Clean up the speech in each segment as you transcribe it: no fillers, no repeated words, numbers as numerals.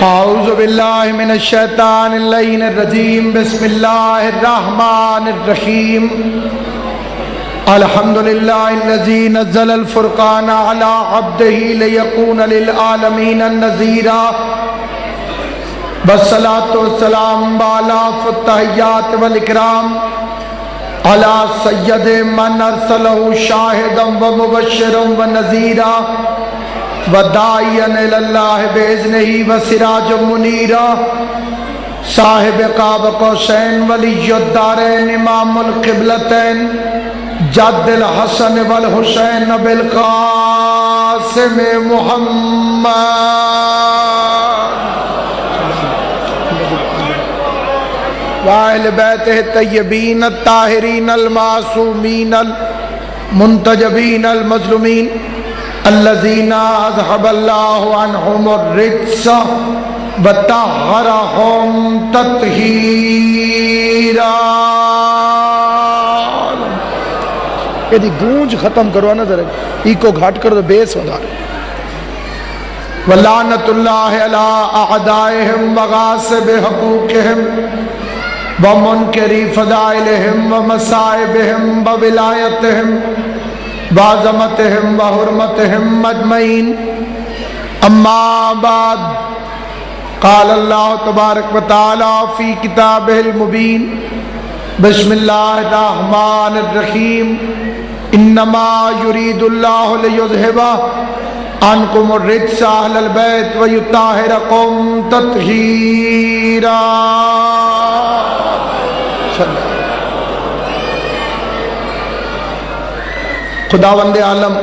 اعوذ باللہ من الشیطان اللعین الرجیم بسم اللہ الرحمن الرحیم الحمدللہ الذی نزل الفرقان علی عبدہ لیکون للعالمین نذیرا والصلاة والسلام علی التحیات والاکرام علی سید من ارسلہ شاہدا ومبشرا ونذیرا وداعیا الی اللہ باذنہ وسراجا منیرا صاحب قاب قوسین ولی الدارین امام القبلتین جد الحسن والحسین بالقاسم محمد وآل بیتہ الطیبین الطاہرین المعصومین المنتجبین المظلومین الذین اذهب اللہ عنہم الرجس وطہرہم تطہیرا۔ یہ دی گونج ختم کرو نا ذرا، ایکو گھاٹ کر دو، بیس ودا رہے۔ وَلَعْنَةُ اللَّهِ عَلَىٰ أَعْدَائِهِمْ وَغَاصِبِ حُقُوقِهِمْ وَمُنْكِرِ فَضَائِلِهِمْ وَمَصَائِبِهِمْ وَوِلَایَتِهِمْ وَعَظَمَتِهِمْ وَحُرْمَتِهِمْ أَجْمَعِينَ۔ أما بعد، قال اللہ تبارک وتعالی فی کتابہ المبین بسم اللہ الرحمن الرحیم انما یرید اللہ لیذہب عنکم الرجس اہل البیت ویطہرکم تطہیرا۔ خداوند عالم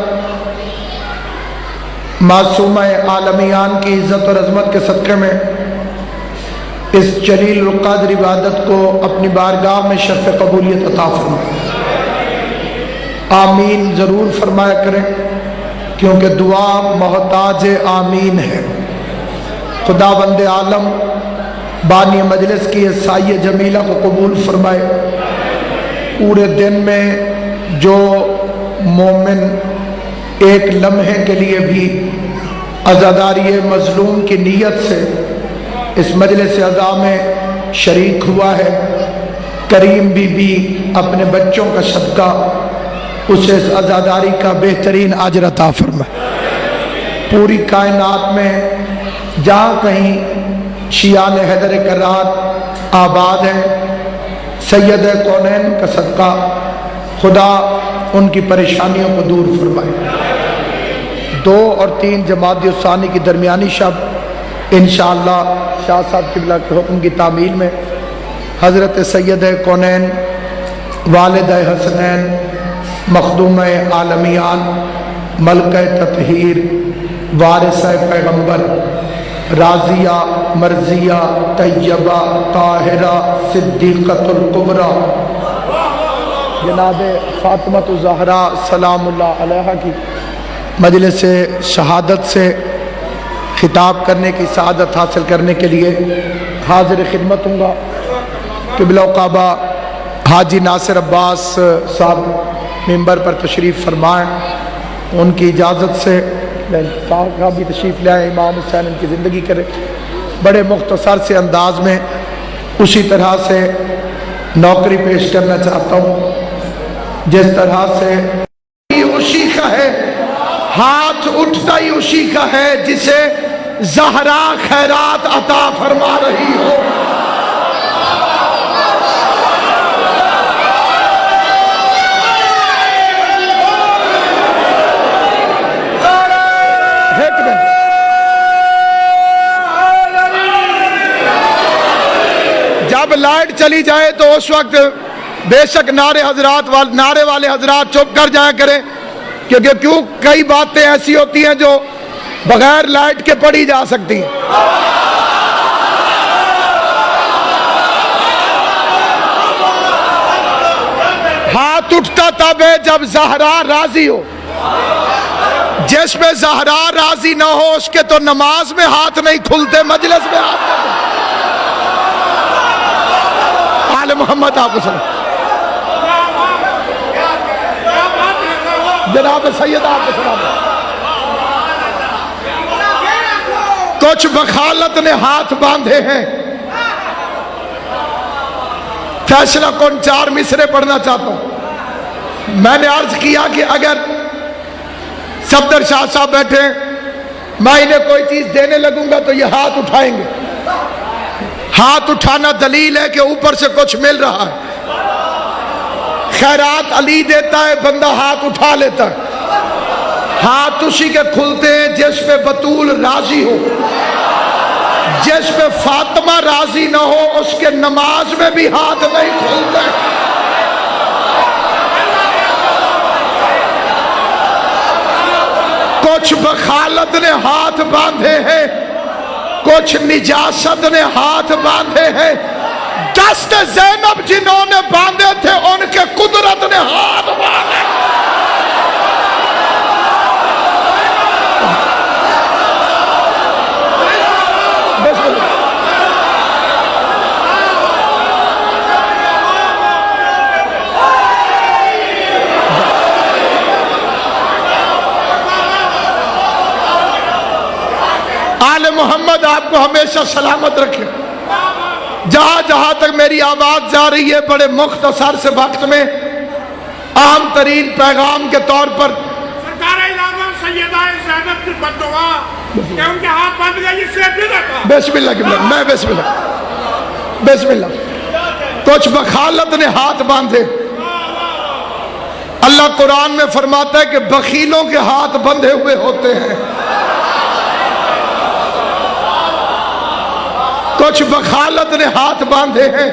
معصومہ عالمیان کی عزت اور عظمت کے صدقے میں اس جلیل القدر عبادت کو اپنی بارگاہ میں شرف قبولیت عطا فرمائے۔ آمین ضرور فرمایا کریں، کیونکہ دعا محتاج آمین ہے۔ خداوند عالم بانی مجلس کی اس سایہ جمیلہ کو قبول فرمائے۔ پورے دن میں جو مومن ایک لمحے کے لیے بھی عزاداری مظلوم کی نیت سے اس مجلس عزا میں شریک ہوا ہے، کریم بی بی اپنے بچوں کا صدقہ اسے اس عزاداری کا بہترین اجر عطا فرمائے۔ پوری کائنات میں جہاں کہیں شیعان حیدر کرار آباد ہیں، سید کونین کا صدقہ خدا ان کی پریشانیوں کو دور فرمائے۔ 2 اور 3 جمادی الثانی کی درمیانی شب انشاءاللہ شاہ صاحب قبلہ کے حکم کی تعمیل میں حضرت سید کونین والد حسنین مخدوم عالمیان ملکہ تطہیر وارثہ پیغمبر راضیہ مرضیہ طیبہ طاہرہ صدیقۃ الکبریٰ جناب فاطمہ الزہرا سلام اللہ علیہا کی مجلس شہادت سے خطاب کرنے کی سعادت حاصل کرنے کے لیے حاضر خدمت ہوں گا۔ قبلہ کعبہ حاجی ناصر عباس صاحب ممبر پر تشریف فرمائیں، ان کی اجازت سے صاحب بھی تشریف لے آئے، امام حسین ان کی زندگی کرے۔ بڑے مختصر سے انداز میں اسی طرح سے نوکری پیش کرنا چاہتا ہوں جس طرح سے اسی کا ہے، ہاتھ اٹھتا ہی اسی کا ہے جسے زہرا خیرات عطا فرما رہی ہو۔ جب لائٹ چلی جائے تو اس وقت بے شک نعرے والے حضرات چپ کر جایا کریں، کیونکہ کئی باتیں ایسی ہوتی ہیں جو بغیر لائٹ کے پڑھی جا سکتی ہیں۔ ہاتھ اٹھتا تب ہے جب زہرا راضی ہو، جس پہ زہرا راضی نہ ہو اس کے تو نماز میں ہاتھ نہیں کھلتے، مجلس میں ہاتھ نہیں۔ آل محمد آپ کو سلام، جناب سید آپ کو سلام۔ کچھ بخالت نے ہاتھ باندھے ہیں. فیصلہ کن 4 مصرے پڑھنا چاہتا ہوں. میں نے عرض کیا کہ اگر صفدر شاہ صاحب بیٹھے میں انہیں کوئی چیز دینے لگوں گا تو یہ ہاتھ اٹھائیں گے. ہاتھ اٹھانا دلیل ہے کہ اوپر سے کچھ مل رہا ہے. خیرات علی دیتا ہے، بندہ ہاتھ اٹھا لیتا ہے. ہاتھ اسی کے کھلتے ہیں جس پہ بطول راضی ہو. جس پہ فاطمہ راضی نہ ہو اس کے نماز میں بھی ہاتھ نہیں کھلتے. کچھ بخالت نے ہاتھ باندھے ہیں، کچھ نجاست نے ہاتھ باندھے ہیں. دست زینب جنہوں نے باندھے تھے ان کے قدرت نے ہاتھ باندھے. آل محمد آپ کو ہمیشہ سلامت رکھے. جہاں جہاں تک میری آواز جا رہی ہے بڑے مختصر سے وقت میں اہم ترین پیغام کے طور پر سرکار اعظم سیدہ زینب کی بددعا کہ ان کے ہاتھ باندھ گئے اس سے بھی رکھا. بسم اللہ میں بسم اللہ. کچھ بخالت نے ہاتھ باندھے. اللہ قرآن میں فرماتا ہے کہ بخیلوں کے ہاتھ بندھے ہوئے ہوتے ہیں. کچھ بخالت نے ہاتھ باندھے ہیں،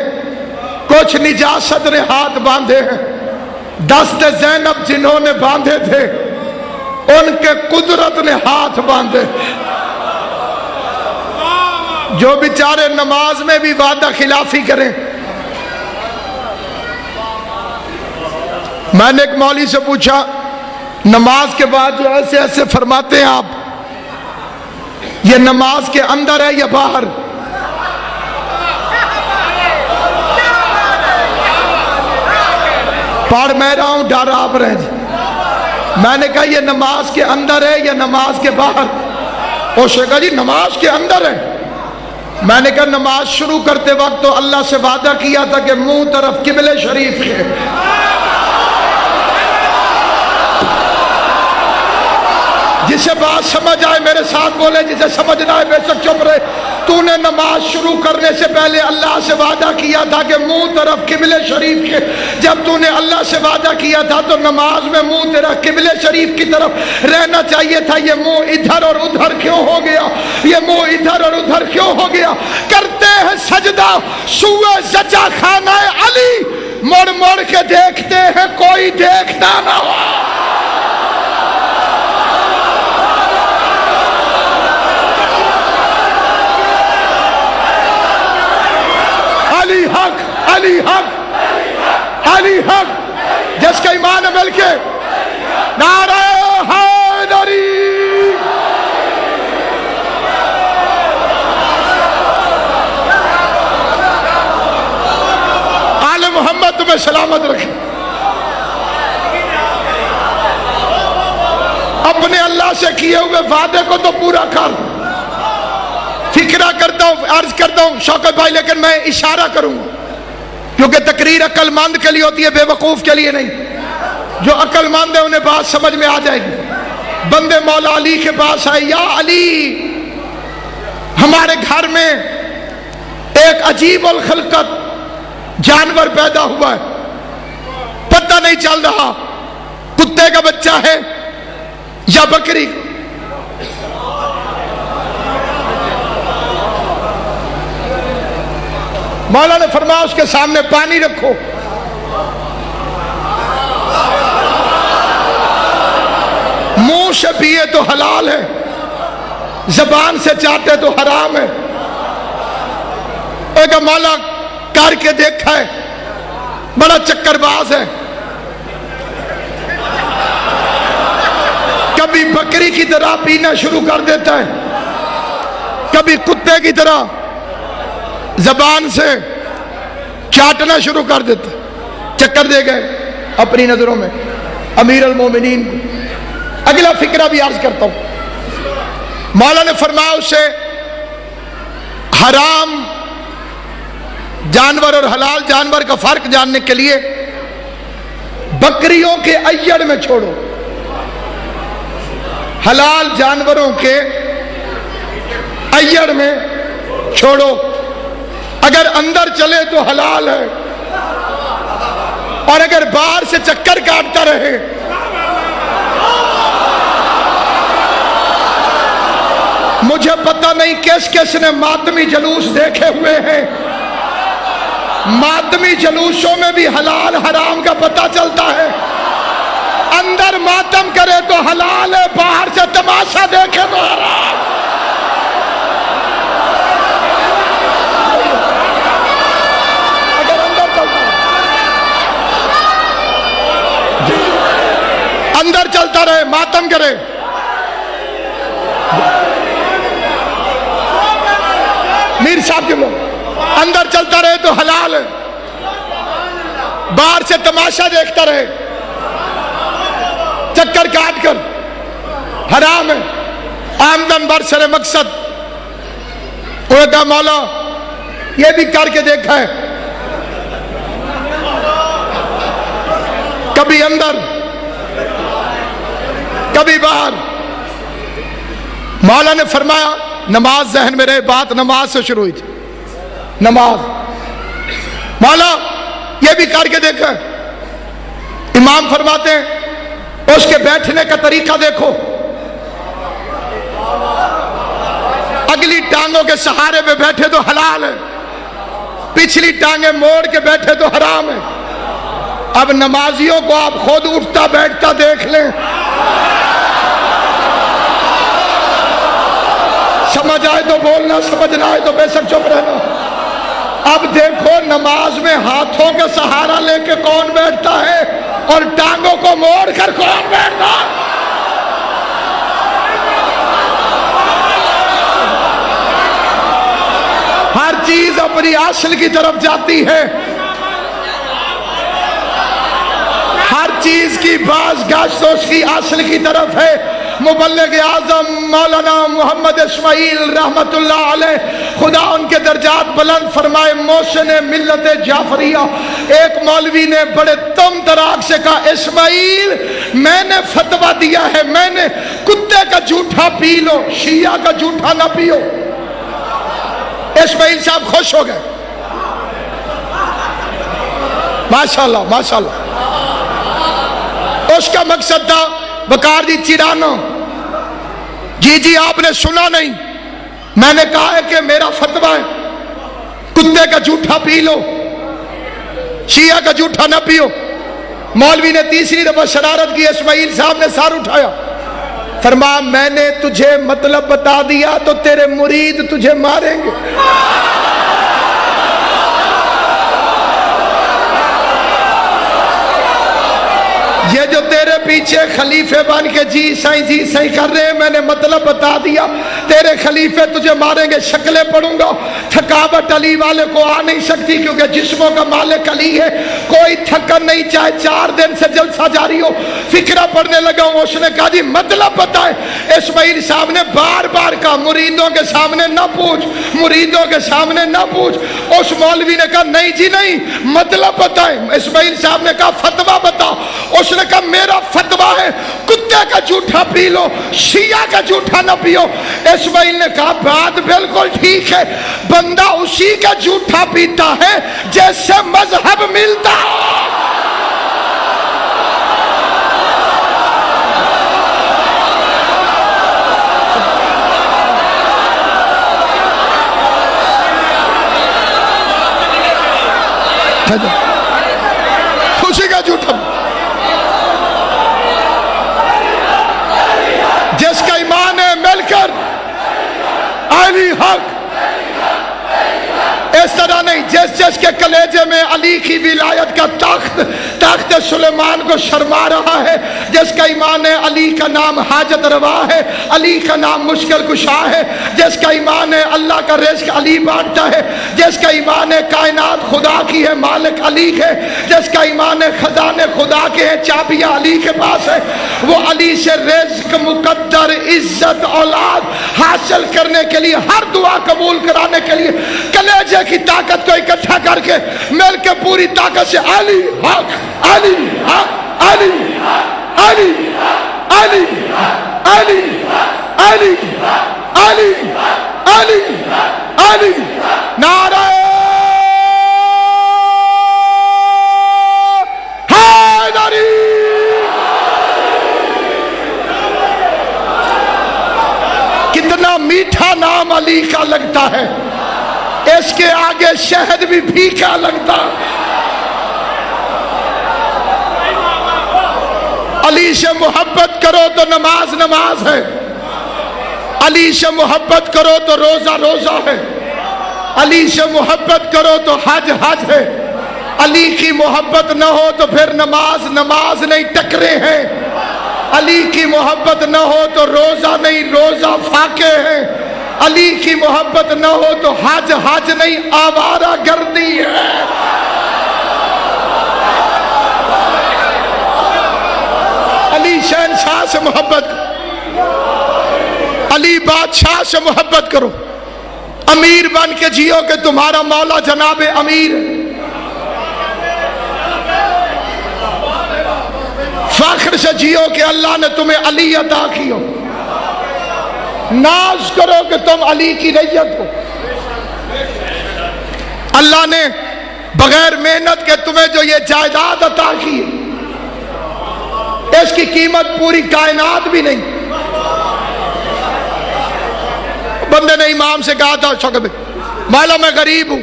کچھ نجاست نے ہاتھ باندھے ہیں. دست زینب جنہوں نے باندھے تھے ان کے قدرت نے ہاتھ باندھے. جو بیچارے نماز میں بھی وعدہ خلافی کریں. میں نے ایک مولوی سے پوچھا نماز کے بعد جو ایسے ایسے فرماتے ہیں آپ، یہ نماز کے اندر ہے یا باہر؟ پڑھ میں رہا ہوں، ڈر آپ رہے جی. میں نے کہا یہ نماز کے اندر ہے یا نماز کے باہر؟ اس نے کہا جی نماز کے اندر ہے. میں نے کہا نماز شروع کرتے وقت تو اللہ سے وعدہ کیا تھا کہ منہ طرف قبلہ شریف کے. جسے بات سمجھ آئے میرے ساتھ بولے، جسے سمجھ نہ آئے بے شک چپ رہے. تو نے نماز شروع کرنے سے پہلے اللہ سے وعدہ کیا تھا کہ منہ طرف قبلہ شریف کے. جب تو نے اللہ سے وعدہ کیا تھا تو نماز میں منہ تیرا قبلہ شریف کی طرف رہنا چاہیے تھا. یہ منہ ادھر اور ادھر کیوں ہو گیا؟ یہ منہ ادھر اور ادھر کیوں ہو گیا؟ کرتے ہیں سجدہ سوئے زجا خانہ علی، مڑ مڑ کے دیکھتے ہیں کوئی دیکھتا نہ ہو. علی حق، علی حق، علی حق. جس کا ایمان مل کے نعرہ حیدری. آل محمد تمہیں سلامت رکھے. اپنے اللہ سے کیے ہوئے وعدے کو تو پورا کر. فکرہ کرتا ہوں، عرض کرتا ہوں شوکت بھائی، لیکن میں اشارہ کروں گا کیونکہ تقریر عقل مند کے لیے ہوتی ہے، بے وقوف کے لیے نہیں. جو عقل مند ہے انہیں بات سمجھ میں آ جائے گی. بندے مولا علی کے پاس آئے، یا علی ہمارے گھر میں ایک عجیب الخلقت جانور پیدا ہوا ہے، پتہ نہیں چل رہا کتے کا بچہ ہے یا بکری. مولا نے فرمایا اس کے سامنے پانی رکھو. منہ سے پیے تو حلال ہے، زبان سے چاہتے تو حرام ہے. ایک مولا کر کے دیکھا ہے، بڑا چکر باز ہے. کبھی بکری کی طرح پینا شروع کر دیتا ہے، کبھی کتے کی طرح زبان سے چاٹنا شروع کر دیتا. چکر دے گئے اپنی نظروں میں امیر المومنین کو. اگلا فکرہ بھی عرض کرتا ہوں. مولا نے فرمایا اس سے حرام جانور اور حلال جانور کا فرق جاننے کے لیے بکریوں کے ایڑ میں چھوڑو، حلال جانوروں کے ایڑ میں چھوڑو، اگر اندر چلے تو حلال ہے، اور اگر باہر سے چکر کاٹتا رہے مجھے پتہ نہیں کس کس نے ماتمی جلوس دیکھے ہوئے ہیں، ماتمی جلوسوں میں بھی حلال حرام کا پتہ چلتا ہے، اندر ماتم کرے تو حلال ہے، باہر سے تماشا دیکھے تو حرام۔ اگر اندر چلتا رہے ماتم کرے، میر صاحب کے لوگ اندر چلتا رہے تو حلال ہے، باہر سے تماشا دیکھتا رہے چکر کاٹ کر حرام ہے، آمدن برسر مقصد۔ انہوں نے کہا مولا یہ بھی کر کے دیکھا ہے، کبھی اندر کبھی باہر۔ مولا نے فرمایا نماز ذہن میں رہے، بات نماز سے شروع ہوئی تھی، نماز۔ مولا یہ بھی کر کے دیکھا ہے، امام فرماتے ہیں اس کے بیٹھنے کا طریقہ دیکھو، اگلی ٹانگوں کے سہارے پہ بیٹھے تو حلال ہے، پچھلی ٹانگیں موڑ کے بیٹھے تو حرام ہے۔ اب نمازیوں کو آپ خود اٹھتا بیٹھتا دیکھ لیں، سمجھ آئے تو بولنا، سمجھ نہ آئے تو بے شک چپ رہنا۔ اب دیکھو نماز میں ہاتھوں کا سہارا لے کے کون بیٹھتا ہے اور ٹانگوں کو موڑ کر کون بیٹھتا ہے؟ ہر چیز اپنی اصل کی طرف جاتی ہے، ہر چیز کی باز گشت اس کی اصل کی طرف ہے۔ مبلغ اعظم مولانا محمد اسماعیل رحمت اللہ علیہ، خدا ان کے درجات بلند فرمائے، موشن ملت جعفریہ، ایک مولوی نے بڑے تم تراک سے کہا اسماعیل میں نے فتویٰ دیا ہے، میں نے کتے کا جھوٹا پی لو، شیعہ کا جھوٹا نہ پیو۔ اسماعیل صاحب خوش ہو گئے، ماشاءاللہ ماشاءاللہ۔ اس کا مقصد تھا وقار جی چرانا، جی آپ نے سنا نہیں، میں نے کہا ہے کہ میرا فتویٰ ہے کتے کا جھوٹا پی لو، شیعہ کا جھوٹا نہ پیو۔ مولوی نے تیسری دفعہ شرارت کی، اسماعیل صاحب نے سر اٹھایا، فرمایا میں نے تجھے مطلب بتا دیا تو تیرے مرید تجھے ماریں گے۔ یہ جو تیرے پیچھے خلیفے بن کے جی سائیں کر رہے ہیں، میں نے مطلب بتا دیا، تیرے خلیفے تجھے ماریں گے۔ شکلیں پڑھوں گا، تھکاوٹ علی والے کو آ نہیں سکتی کیونکہ جسموں کا مالک علی ہے، کوئی تھکن نہیں، چاہے 4 دن سے جلسہ جاری ہو۔ فکرہ پڑھنے لگا ہوں، اس نے کہا جی مطلب بتائے۔ اسماعیل صاحب نے بار بار کہا مریدوں کے سامنے نہ پوچھ، مریدوں کے سامنے نہ پوچھ۔ اس مولوی نے کہا نہیں جی نہیں، مطلب بتائے۔ اسماعیل صاحب نے کہا فتویٰ بتا۔ اس نے کہا میرا فتویٰ ہے کتے کا جھوٹا پی لو، شیعہ کا جھوٹا نہ پیو۔ اسماعیل نے کہا بات بالکل ٹھیک ہے، بندہ اسی کا جھوٹا پیتا ہے جیسے مذہب ملتا ہے۔ خوشی کا جھوٹا، جس کا ایمان ہے مل کر علی حق، اس طرح نہیں جس کے کلیجے میں علی کی ولایت کا تخت حضرت سلیمان کو شرما رہا ہے، جس کا ایمان ہے علی کا نام حاجت روا ہے، علی کا نام مشکل کشا ہے، جس کا ایمان ہے اللہ کا رزق علی بانٹتا ہے، جس کا ایمان ہے کائنات خدا کی ہے، مالک علی ہے، جس کا ایمان ہے خزانے خدا کے ہیں، چابیاں علی کے پاس ہے، وہ علی سے رزق، مقدر، عزت، اولاد حاصل کرنے کے لیے، ہر دعا قبول کرانے کے لیے کلیجے کی طاقت کو اکٹھا کر کے مل کے پوری طاقت سے علی حق، علی حق، علی علی علی علی علی علی علی علی نعرہ حیدری۔ کتنا میٹھا نام علی کا لگتا ہے، اس کے آگے شہد بھی پھیکا لگتا۔ علی سے محبت کرو تو نماز نماز ہے، علی سے محبت کرو تو روزہ روزہ ہے، علی سے محبت کرو تو حج حج ہے، علی کی محبت نہ ہو تو پھر نماز نماز نہیں، ٹکرے ہیں، علی کی محبت نہ ہو تو روزہ نہیں، روزہ فاقے ہیں، علی کی محبت نہ ہو تو حج حج نہیں، آوارہ گردی ہے۔ علی شہنشاہ سے محبت کرو، علی بادشاہ سے محبت کرو، امیر بن کے جیو کہ تمہارا مولا جناب امیر ہے، فخر سے جیو کہ اللہ نے تمہیں علی عطا کیا، ناز کرو کہ تم علی کی رعیت ہو، اللہ نے بغیر محنت کے تمہیں جو یہ جائیداد عطا کی ہے، اس کی قیمت پوری کائنات بھی نہیں۔ بندے نے امام سے کہا تھا شوکت بھائی مولا میں غریب ہوں،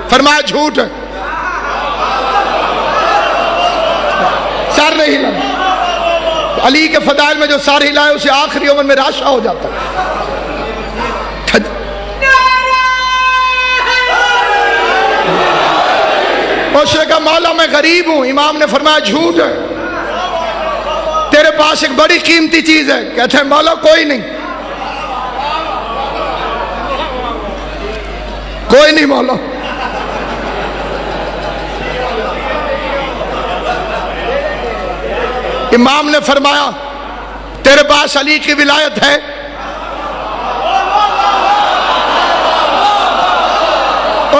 فرمایا جھوٹ ہے، سر نہیں ہلا۔ علی کے فضائل میں جو سر ہلائے اسے آخری عمر میں راشا ہو جاتا ہے۔ اس نے کہا مولا میں غریب ہوں، امام نے فرمایا جھوٹ ہے، تیرے پاس ایک بڑی قیمتی چیز ہے، کہتے ہیں مولا کوئی نہیں، کوئی نہیں مولا۔ امام نے فرمایا تیرے پاس علی کی ولایت ہے؟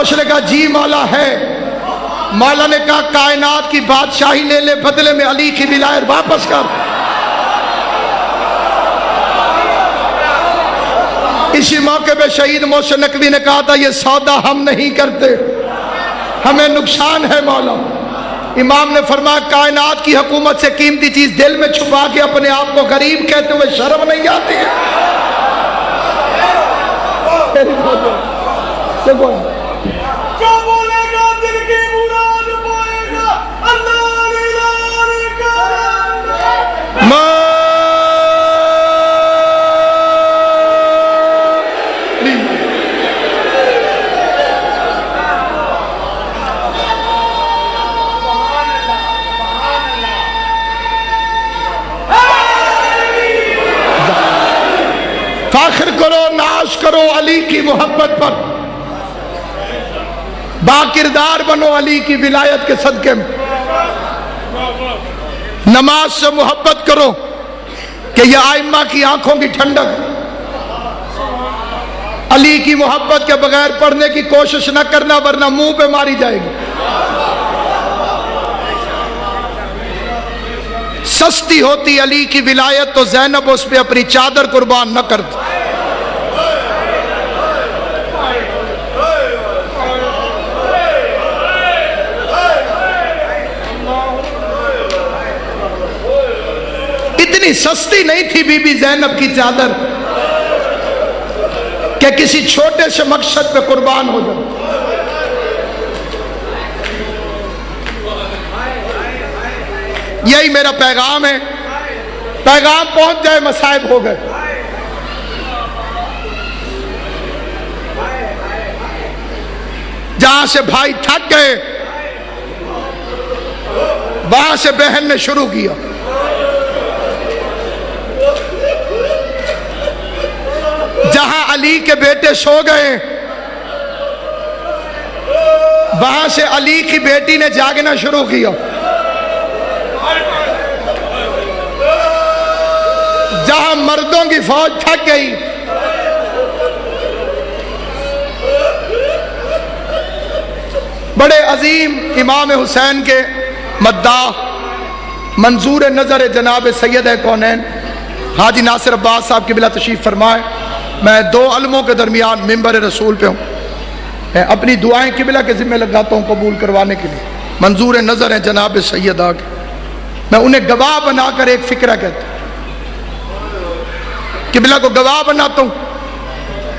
اس نے کہا جی مولا ہے۔ مولا نے کہا کائنات کی بادشاہی لے لے، بدلے میں علی کی ولایت واپس کر۔ اسی موقع پہ شہید محسن نقوی نے کہا تھا یہ سودا ہم نہیں کرتے، ہمیں نقصان ہے مولا۔ امام نے فرمایا کائنات کی حکومت سے قیمتی چیز دل میں چھپا کے اپنے آپ کو غریب کہتے ہوئے شرم نہیں آتی ہے؟ فخر کرو، ناز کرو علی کی محبت پر، باکردار بنو علی کی ولایت کے صدقے میں، نماز سے محبت کرو کہ یہ ائمہ کی آنکھوں کی ٹھنڈک، علی کی محبت کے بغیر پڑھنے کی کوشش نہ کرنا ورنہ منہ پہ ماری جائے گی۔ سستی ہوتی علی کی ولایت تو زینب اس پہ اپنی چادر قربان نہ کرتی۔ اتنی سستی نہیں تھی بی بی زینب کی چادر کہ کسی چھوٹے سے مقصد پہ قربان ہو جائے۔ یہی میرا پیغام ہے، پیغام پہنچ جائے مصائب ہو گئے۔ جہاں سے بھائی تھک گئے وہاں سے بہن نے شروع کیا. جہاں علی کے بیٹے سو گئے وہاں سے علی کی بیٹی نے جاگنا شروع کیا. جہاں مردوں کی فوج تھک گئی بڑے عظیم امام حسین کے مداح منظور نظر جناب سید کونین حاجی ناصر عباس صاحب کی بلا تشریف فرمائے. میں دو علموں کے درمیان ممبر رسول پہ ہوں. میں اپنی دعائیں قبلہ کے ذمہ لگاتا ہوں قبول کروانے کے لیے. منظور نظر ہیں جناب سید آگے. میں انہیں گواہ بنا کر ایک فکرہ کہتا ہوں. قبلہ کو گواہ بناتا ہوں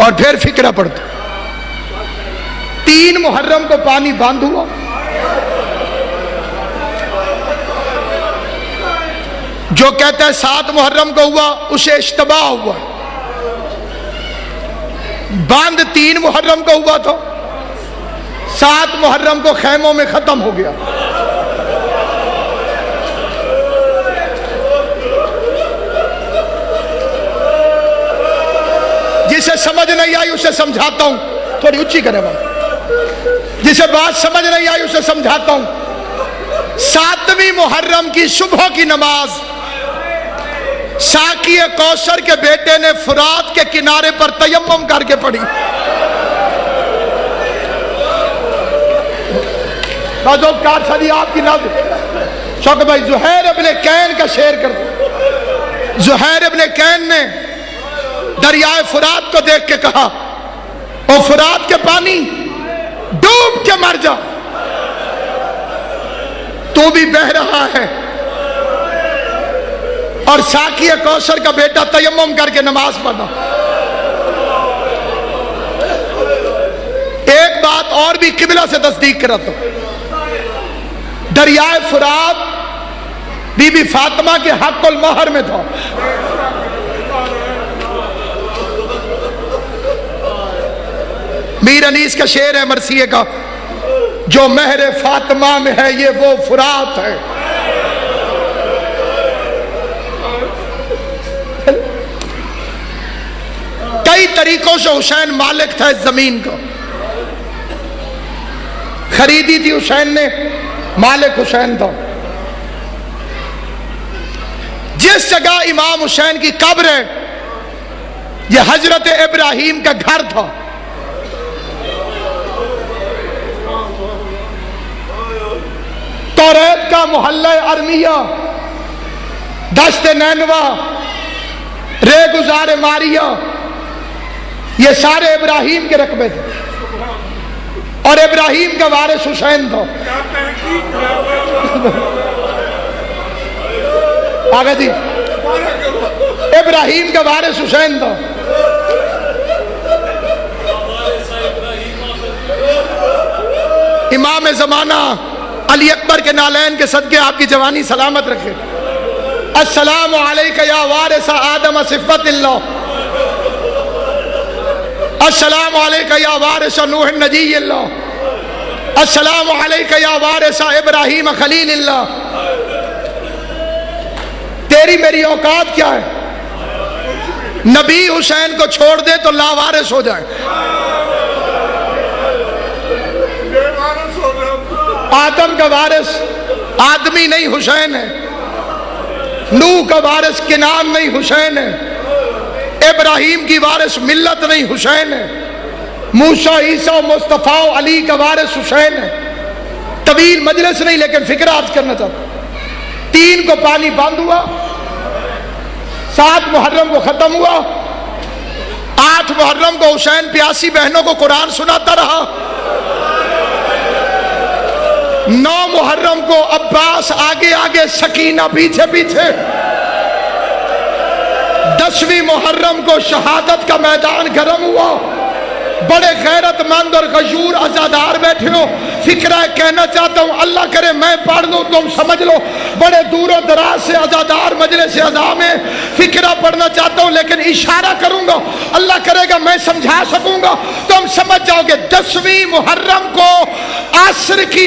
اور پھر فکرہ پڑھتا ہوں. 3 محرم کو پانی باندھ ہوا. جو کہتا ہے 7 محرم کو ہوا اسے اشتباہ ہوا. باندھ 3 محرم کو ہوا تھا. 7 محرم کو خیموں میں ختم ہو گیا. جسے سمجھ نہیں آئی اسے سمجھاتا ہوں. تھوڑی اونچی کرے بات. جسے بات سمجھ نہیں آئی اسے سمجھاتا ہوں. 7ویں محرم کی صبح کی نماز ساقی کوثر کے بیٹے نے فرات کے کنارے پر تیمم کر کے پڑھی. کار صدی آپ کی نظر شوق بھائی زہیر ابن کین کا شعر کر دو. زہیر ابن کین نے دریائے فرات کو دیکھ کے کہا او فرات کے پانی ڈوب کے مر جا, تو بھی بہ رہا ہے اور ساقی کوثر کا بیٹا تیمم کر کے نماز پڑھا. ایک بات اور بھی قبلہ سے تصدیق کراتا ہوں. دریائے فرات بی بی فاطمہ کے حق المہر میں تھا. میر انیس کا شعر ہے مرثیے کا, جو مہر فاطمہ میں ہے یہ وہ فرات ہے. کئی طریقوں سے حسین مالک تھا اس زمین کو. خریدی تھی حسین نے, مالک حسین تھا. جس جگہ امام حسین کی قبر ہے یہ حضرت ابراہیم کا گھر تھا. توریت کا محلہ ارمیہ, دشت نینوا, رے گزار ماریہ, یہ سارے ابراہیم کے رقبے تھے اور ابراہیم کا وارث حسین تھا. آگے جی, ابراہیم کا وارث حسین تھا. امام زمانہ علی اکبر کے نالین کے صدقے آپ کی جوانی سلامت رکھے. السلام علیکہ یا وارث آدم صفت اللہ, السلام علیکہ یا وارث نوح نجی اللہ, السلام علیکہ یا وارث ابراہیم خلیل اللہ. تیری میری اوقات کیا ہے؟ نبی حسین کو چھوڑ دے تو لاوارث ہو جائے. آدم کا وارث آدمی نہیں حسین ہے. نوح کا وارث کنان نہیں حسین ہے. ابراہیم کی وارث ملت نہیں حسین ہے. موسیٰ عیسیٰ مصطفیٰ علی کا وارث حسین ہے. طویل مجلس نہیں لیکن فکر عرض کرنا چاہتا ہوں. 3 کو پانی باندھ ہوا, 7 محرم کو ختم ہوا, 8 محرم کو حسین پیاسی بہنوں کو قرآن سناتا رہا, 9 محرم کو عباس آگے آگے سکینہ پیچھے پیچھے, 10ویں محرم کو شہادت کا میدان گرم ہوا. بڑے غیرت مند اور غیور عزادار بیٹھے ہو. فکرہ کہنا چاہتا ہوں, اللہ کرے میں پڑھ دوں تم سمجھ لو. بڑے دور و دراز سے عزادار مجلس عزا میں فکرہ پڑھنا چاہتا ہوں لیکن اشارہ کروں گا, اللہ کرے گا میں سمجھا سکوں گا, تم سمجھ جاؤ گے. 10ویں محرم کو عصر کی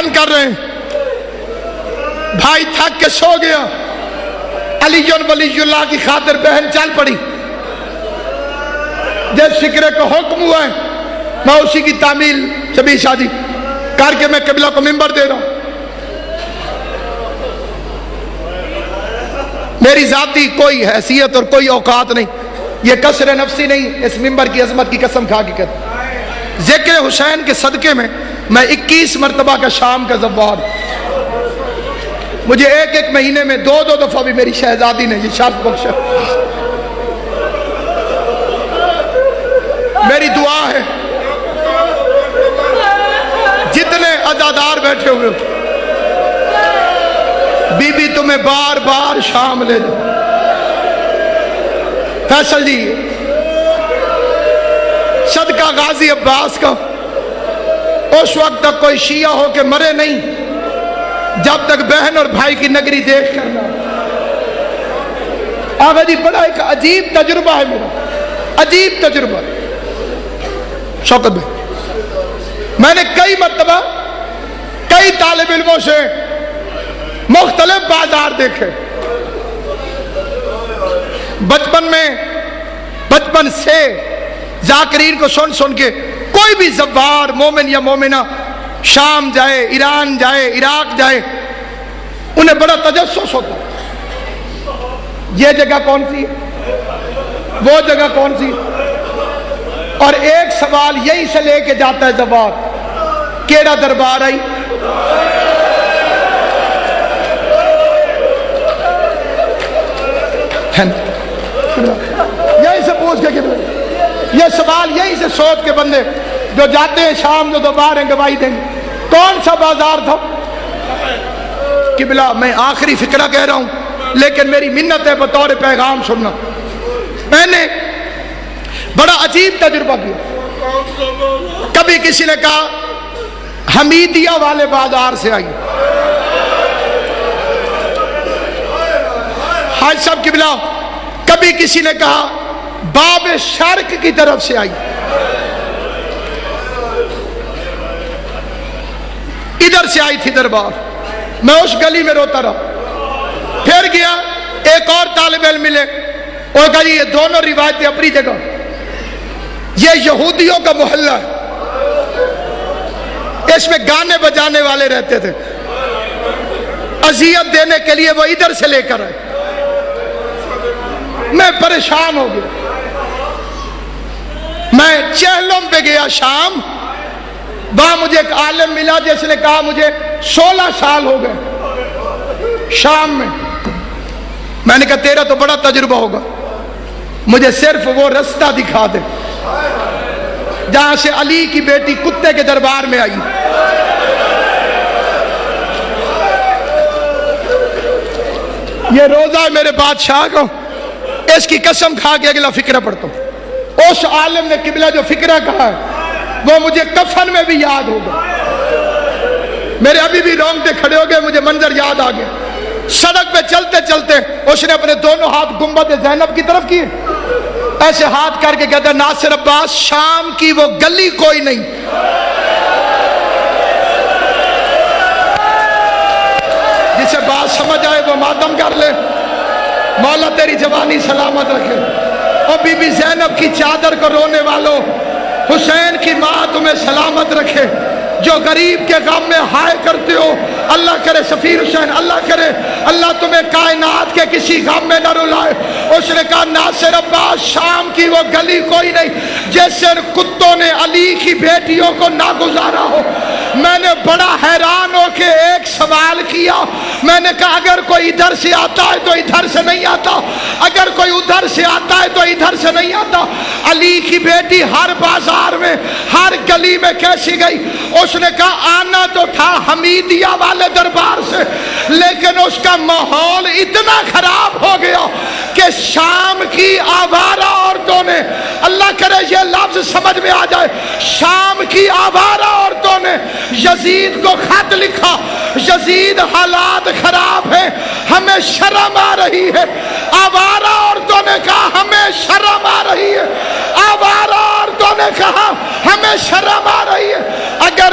دفن کر رہے ہیں، بھائی تھک کے سو گیا، علی ولی اللہ کی خاطر بہن چل پڑی، جس فکرے کو حکم ہوا ہے میں اسی کی تعمیل شبیہ شادی کر کے میں قبلہ کو منبر دے رہا ہوں۔ میری ذاتی کوئی حیثیت اور کوئی اوقات نہیں، یہ کسر نفسی نہیں، اس منبر کی عظمت کی قسم کھا کے کہتا ہوں۔ ذکر حسین کے صدقے میں 21 مرتبہ کا شام کا زوار، مجھے ایک مہینے میں 2 دفعہ بھی میری شہزادی نے یہ شرف بخشا۔ میری دعا ہے جتنے عزادار بیٹھے ہوئے ہو، بی بی تمہیں بار بار شام لے دو۔ فیصل جی، صدقہ غازی عباس کا اس وقت تک کوئی شیعہ ہو کے مرے نہیں جب تک بہن اور بھائی کی نگری دیکھ کر نہ۔ آقا جی بڑا ایک عجیب تجربہ ہے میرا، عجیب تجربہ۔ شوکت بھائی، میں نے کئی مرتبہ کئی طالب علموں سے مختلف بازار دیکھے، بچپن سے ذاکرین کو سن کے کوئی بھی زوار مومن یا مومنہ شام جائے، ایران جائے، عراق جائے، انہیں بڑا تجسس ہوتا یہ جگہ کون سی ہے، وہ جگہ کون سی، اور ایک سوال یہی سے لے کے جاتا ہے زوار، کیڑا دربار آئی، یہی سے پوچھ کے یہ سوال یہی سے سوچ کے بندے جو جاتے ہیں شام جو دوبارہ ہیں گواہی دیں گے، کون سا بازار تھا؟ قبلہ میں آخری فکرہ کہہ رہا ہوں لیکن میری منت ہے بطور پیغام سننا۔ میں نے بڑا عجیب تجربہ کیا، کبھی کسی نے کہا حمیدیہ والے بازار سے آئی، حاج صاحب قبلہ کبھی کسی نے کہا باب شرق کی طرف سے آئی، ادھر سے آئی تھی دربار۔ میں اس گلی میں روتا رہا، پھر گیا ایک اور طالب علم ملے، اور کہا یہ دونوں روایتیں اپنی جگہ، یہ یہودیوں کا محلہ ہے، اس میں گانے بجانے والے رہتے تھے، اذیت دینے کے لیے وہ ادھر سے لے کر آئے۔ میں پریشان ہو گیا، میں چہلم پہ گیا شام، وہاں مجھے ایک عالم ملا جس نے کہا مجھے 16 سال ہو گئے شام میں نے کہا تیرا تو بڑا تجربہ ہوگا، مجھے صرف وہ رستہ دکھا دے جہاں سے علی کی بیٹی کتے کے دربار میں آئی۔ یہ روزہ ہے میرے بادشاہ کو، اس کی قسم کھا کے اگلا فکرہ پڑھتا ہوں۔ اس عالم نے قبلہ جو فکرہ کہا ہے وہ مجھے کفن میں بھی یاد ہوگا، میرے ابھی بھی رونگٹے کھڑے ہو گئے، مجھے منظر یاد آ گیا۔ سڑک پہ چلتے چلتے اس نے اپنے دونوں ہاتھ گنبد زینب کی طرف کیے، ایسے ہاتھ کر کے کہتا ناصر عباس شام کی وہ گلی کوئی نہیں، جسے بات سمجھ آئے وہ ماتم کر لے، مولا تیری جوانی سلامت رکھے۔ اور بی بی زینب کی چادر کو رونے والوں، حسین کی ماں تمہیں سلامت رکھے، جو غریب کے غم میں ہائے کرتے ہو، اللہ کرے سفیر حسین، اللہ کرے اللہ تمہیں کائنات کے کسی غم میں نہ رلائے۔ اس نے کہا ناصر عباس شام کی وہ گلی کوئی نہیں جیسے کتوں نے علی کی بیٹیوں کو نہ گزارا ہو۔ میں نے بڑا حیران ہو کے ایک سوال کیا، میں نے کہا اگر کوئی ادھر سے آتا ہے تو ادھر سے نہیں آتا، اگر کوئی ادھر سے آتا ہے تو ادھر سے نہیں آتا، علی کی بیٹی ہر بازار میں ہر گلی میں کیسی گئی؟ اس نے کہا آنا تو تھا حمیدیہ والے دربار سے، لیکن اس کا ماحول اتنا خراب ہو گیا کہ شام کی آوارہ عورتوں نے، اللہ کرے یہ لفظ سمجھ میں آ جائے، شام کی آوارہ عورتوں نے یزید کو خط لکھا، یزید حالات خراب ہیں، ہمیں شرم آ رہی ہے۔ آوارہ عورتوں نے کہا ہمیں شرم آ رہی ہے، آوارہ عورتوں نے کہا ہمیں شرم آ رہی ہے۔ اگر